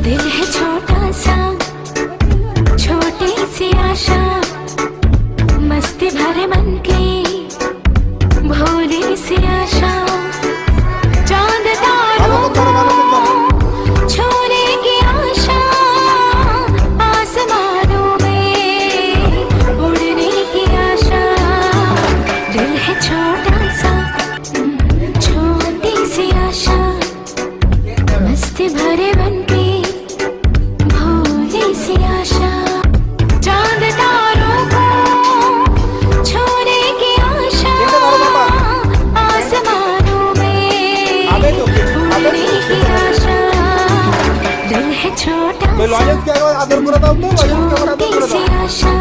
दिल है छोटा सा, छोटी सी आशा, मस्ती भरे मन की भोली सी आशा, चांद तारों को छूने की आशा, आसमानों में उड़ने की आशा। दिल है छोटा सा, छोटी सी आशा, मस्ती भरे मन की भोली सी आशा, चांद तारों को छूने की आशा, आसमानों में उड़ने की आशा। दिल है छोटा सा, छोटी सी आशा,